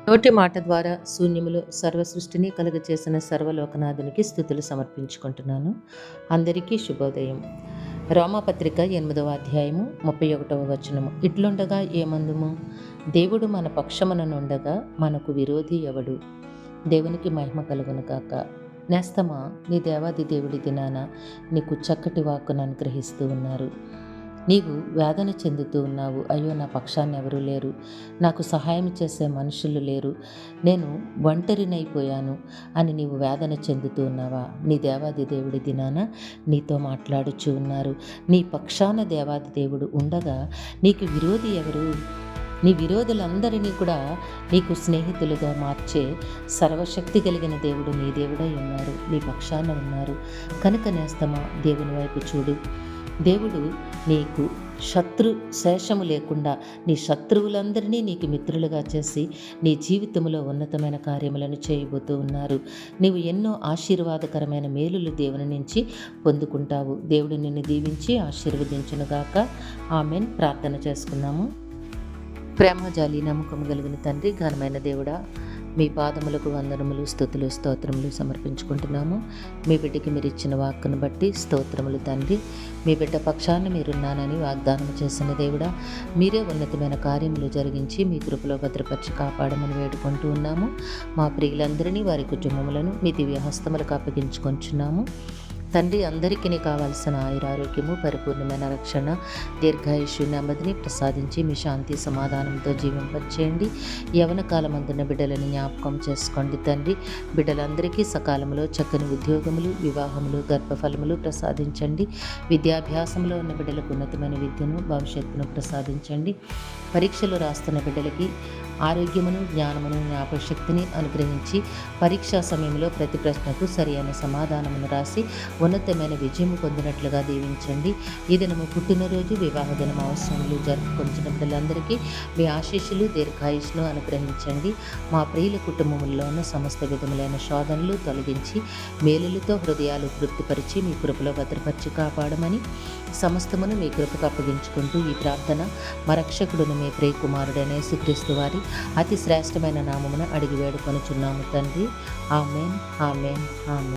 నోటి మాట ద్వారా శూన్యములో సర్వ సృష్టిని కలుగచేసిన సర్వలోకనాథునికి స్థుతులు సమర్పించుకుంటున్నాను. అందరికీ శుభోదయం. రోమాపత్రిక 8వ అధ్యాయము 31వ వచనము. ఇట్లుండగా ఏమందుము? దేవుడు మన పక్షముననుండగా మనకు విరోధి ఎవడు? దేవునికి మహిమ కలుగును గాక. నేస్తమా, నీ దేవాది దేవుడి దినాన నీకు చక్కటి వాక్కును అనుగ్రహిస్తూ ఉన్నారు. నీవు వేదన చెందుతూ ఉన్నావు. అయ్యో, నా పక్షాన్ని ఎవరూ లేరు, నాకు సహాయం చేసే మనుషులు లేరు, నేను ఒంటరినైపోయాను అని నీవు వేదన చెందుతూ ఉన్నావా? నీ దేవాది దేవుడి దినాన నీతో మాట్లాడుచూ ఉన్నారు. నీ పక్షాన దేవాది దేవుడు ఉండగా నీకు విరోధి ఎవరు? నీ విరోధులందరినీ కూడా నీకు స్నేహితులుగా మార్చే సర్వశక్తి కలిగిన దేవుడు నీ దేవుడై ఉన్నారు, నీ పక్షాన ఉన్నారు. కనుక నేస్తమా, దేవుని వైపు చూడు. దేవుడు నీకు శత్రు శేషము లేకుండా నీ శత్రువులందరినీ నీకు మిత్రులుగా చేసి నీ జీవితంలో ఉన్నతమైన కార్యములను చేయబోతూ ఉన్నారు. నీవు ఎన్నో ఆశీర్వాదకరమైన మేలులు దేవుని నుంచి పొందుకుంటావు. దేవుడు నిన్ను దీవించి ఆశీర్వదించునుగాక. ఆమెన్. ప్రార్థన చేసుకున్నాము. ప్రేమ జాలి నమ్మకము కలిగిన తండ్రి, ఘనమైన దేవుడా, మీ పాదములకు వందనములు, స్తుతులు, స్తోత్రములు సమర్పించుకుంటున్నాము. మీ బిడ్డకి మీరు ఇచ్చిన వాక్కును బట్టి స్తోత్రములు తండ్రి. మీ బిడ్డ పక్షాన్ని మీరున్నానని వాగ్దానం చేసిన దేవుడా, మీరే ఉన్నతమైన కార్యములు జరిగించి మీ కృపలో భద్రపరిచి కాపాడమని వేడుకుంటూ ఉన్నాము. మా ప్రియులందరినీ, వారి కుటుంబములను మీ దివ్య హస్తములకు అప్పగించుకొంచున్నాము తండ్రి. అందరికీ కావాల్సిన ఆయురారోగ్యము, పరిపూర్ణమైన రక్షణ, దీర్ఘాయుష్యు నెమ్మదిని ప్రసాదించి మీ శాంతి సమాధానంతో జీవింపచేయండి. యవన కాలమందున్న బిడ్డలను జ్ఞాపకం చేసుకోండి తండ్రి. బిడ్డలందరికీ సకాలంలో చక్కని ఉద్యోగములు, వివాహములు, గర్భఫలములు ప్రసాదించండి. విద్యాభ్యాసంలో ఉన్న బిడ్డలకు ఉన్నతమైన విద్యను, భవిష్యత్తును ప్రసాదించండి. పరీక్షలు రాస్తున్న బిడ్డలకి ఆరోగ్యమును, జ్ఞానమును, జ్ఞాపకశక్తిని అనుగ్రహించి పరీక్షా సమయంలో ప్రతి ప్రశ్నకు సరైన సమాధానమును రాసి ఉన్నతమైన విజయము పొందినట్లుగా దీవించండి. ఈ దినము పుట్టినరోజు, వివాహ దినం అవసరములు జరుపుకొంచిన బిడ్డలందరికీ మీ ఆశీస్సులు, దీర్ఘాయుష్ను అనుగ్రహించండి. మా ప్రియుల కుటుంబముల్లో ఉన్న సమస్త విధములైన శోధనలు తొలగించి మేలులతో హృదయాలు తృప్తిపరిచి మీ కృపలో భద్రపరిచి కాపాడమని సమస్తమును మీ కృపకు అప్పగించుకుంటూ ఈ ప్రార్థన మా రక్షకుడును మీ ప్రియ కుమారుడైన యేసుక్రీస్తు వారి అతి శ్రేష్టమైన నామమున అడిగి వేడుకొనుచున్నాము తండ్రి. ఆమేన్, ఆమేన్, ఆమేన్.